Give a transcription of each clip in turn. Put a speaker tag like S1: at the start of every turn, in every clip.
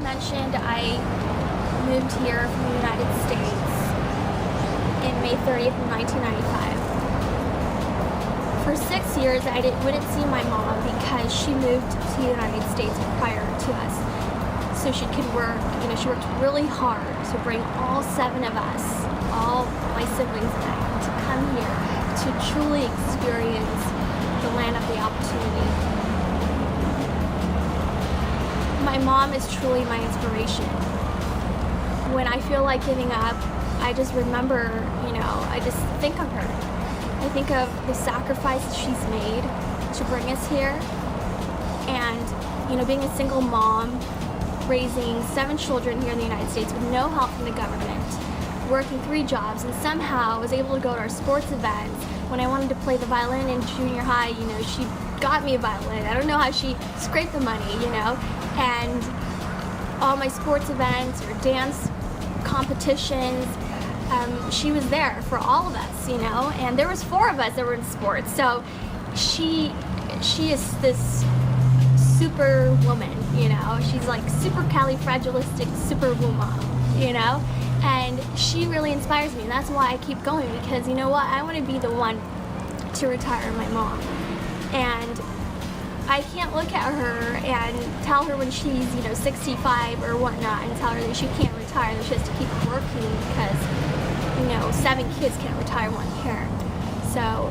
S1: mentioned, I moved here from the United States in May 30th, 1995. For 6 years, I wouldn't see my mom because she moved to the United States prior to us. So she could work, she worked really hard to bring all 7 of us, all my siblings and I, to come here to truly experience the land of the opportunity. My mom is truly my inspiration. When I feel like giving up, I just remember, I just think of her. I think of the sacrifices she's made to bring us here. And, being a single mom, raising 7 children here in the United States with no help from the government, working 3 jobs, and somehow was able to go to our sports events. When I wanted to play the violin in junior high, she got me a violin. I don't know how she scraped the money, and all my sports events or dance competitions, she was there for all of us, and there was 4 of us that were in sports. So she is this super woman, she's like supercalifragilistic superwoman, and she really inspires me. And that's why I keep going, because you know what, I want to be the one to retire my mom. And I can't look at her and tell her when she's 65 or whatnot and tell her that she can't retire, that she has to keep working because 7 kids can't retire one parent. So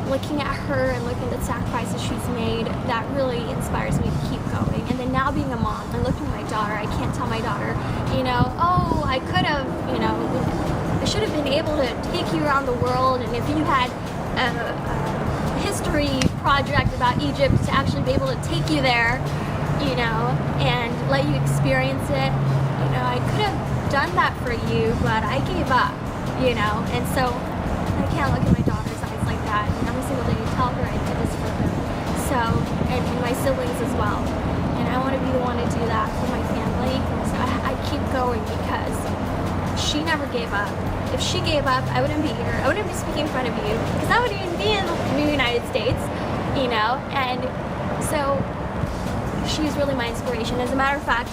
S1: looking at her and looking at the sacrifices she's made, that really inspires me to keep going. And then now being a mom and looking at my daughter, I can't tell my daughter, oh, I could have, I should have been able to take you around the world, and if you had a history project about Egypt, to actually be able to take you there, and let you experience it. I could have done that for you, but I gave up, and so I can't look at my daughter's eyes like that, and every single day tell her I did this for her. So, and my siblings as well. And I want to be the one to do that for my family. So I keep going because she never gave up. If she gave up, I wouldn't be here. I wouldn't be speaking in front of you because I wouldn't even be in the United States, and so she's really my inspiration. As a matter of fact,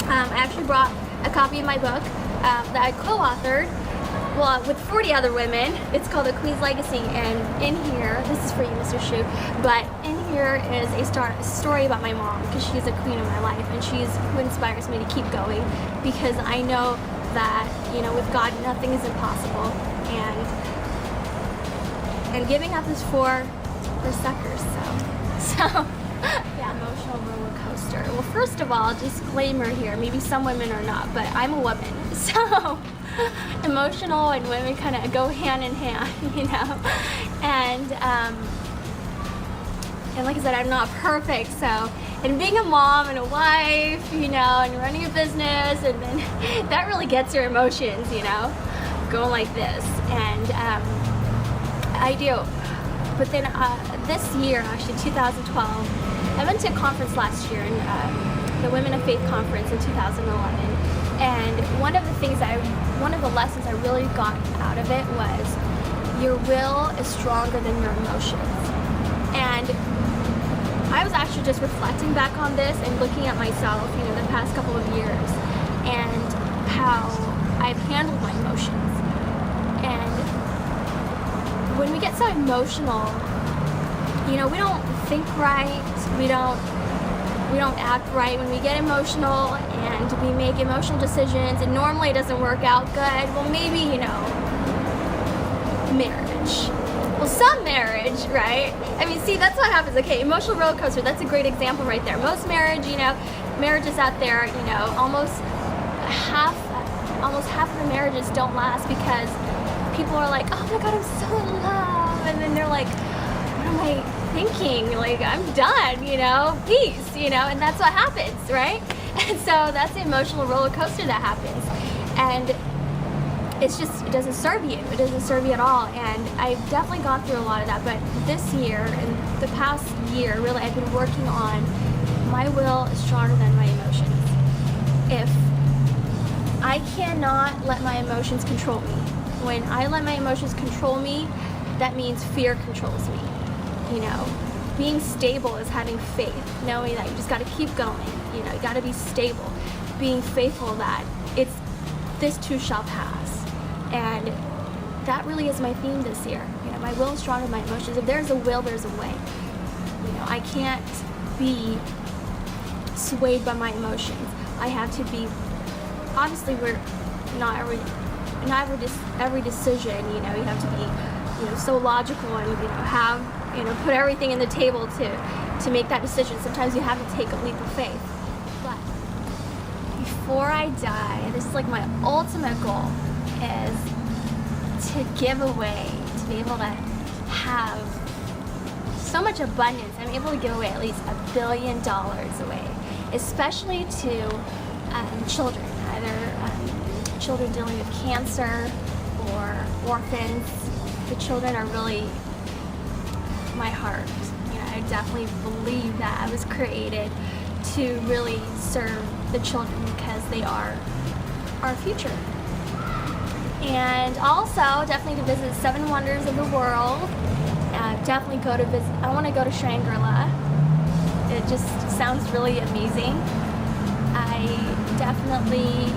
S1: I actually brought a copy of my book that I co-authored with 40 other women. It's called The Queen's Legacy, and in here, this is for you, Mr. Shu, but in here is a story about my mom, because she's a queen of my life, and she's who inspires me to keep going, because I know that, with God, nothing is impossible, and giving up is for suckers, so yeah, emotional roller coaster. Well, first of all, disclaimer here, maybe some women are not, but I'm a woman, so emotional and women kind of go hand in hand, and like I said, I'm not perfect, so, and being a mom and a wife, and running a business, and then that really gets your emotions, going like this, and I do. But then this year, actually 2012, I went to a conference last year, the Women of Faith conference in 2011, and one of the lessons I really got out of it was your will is stronger than your emotions. And I was actually just reflecting back on this and looking at myself, the past couple of years, and how I've handled my emotions. And when we get so emotional, we don't think right, we don't act right. When we get emotional and we make emotional decisions and normally it doesn't work out good, well, maybe, marriage. Well, some marriage, right? I mean, see, that's what happens. Okay, emotional roller coaster, that's a great example right there. Most marriages out there, almost half of the marriages don't last because people are like, oh my God, I'm so in love. And then they're like, what am I thinking? Like, I'm done, peace, and that's what happens, right? And so that's the emotional roller coaster that happens. And it doesn't serve you. It doesn't serve you at all. And I've definitely gone through a lot of that. But this year, and the past year, really, I've been working on my will is stronger than my emotions. If I cannot let my emotions control me. When I let my emotions control me, that means fear controls me. being stable is having faith, knowing that you just got to keep going. You know, you got to be stable, being faithful that this too shall pass. And that really is my theme this year. You know, my will is stronger than my emotions. If there's a will, there's a way. You know, I can't be swayed by my emotions. I have to be, obviously we're not every decision, you know, you have to be, you know, so logical and, you know, have, you know, put everything in the table to make that decision. Sometimes you have to take a leap of faith. But before I die, this is like my ultimate goal, is to give away, to be able to have so much abundance. I'm able to give away at least $1 billion away, especially to children, either children dealing with cancer or orphans. The children are really my heart. You know, I definitely believe that I was created to really serve the children because they are our future. And also, definitely to visit 7 wonders of the world. Definitely go to visit. I want to go to Shangri-La. It just sounds really amazing. I definitely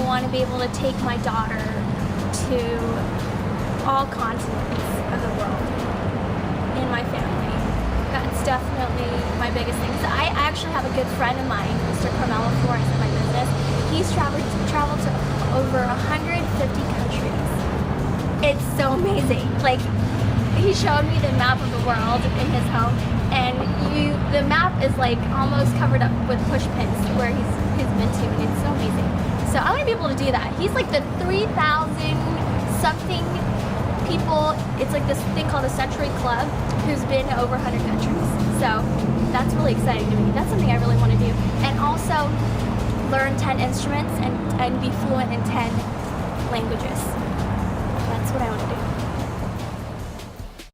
S1: want to be able to take my daughter to all continents of the world in my family. That's definitely my biggest thing. So I actually have a good friend of mine, Mr. Carmelo Flores, in my business. He's traveled to over 150 countries. It's so amazing. Like, he showed me the map of the world in his home, and the map is like almost covered up with push pins where he's been to, and it's so amazing. So I want to be able to do that. He's like the 3,000 something people, it's like this thing called a Century Club, who's been to over 100 countries. So that's really exciting to me. That's something I really want to do. And also learn 10 instruments and be fluent in 10 languages.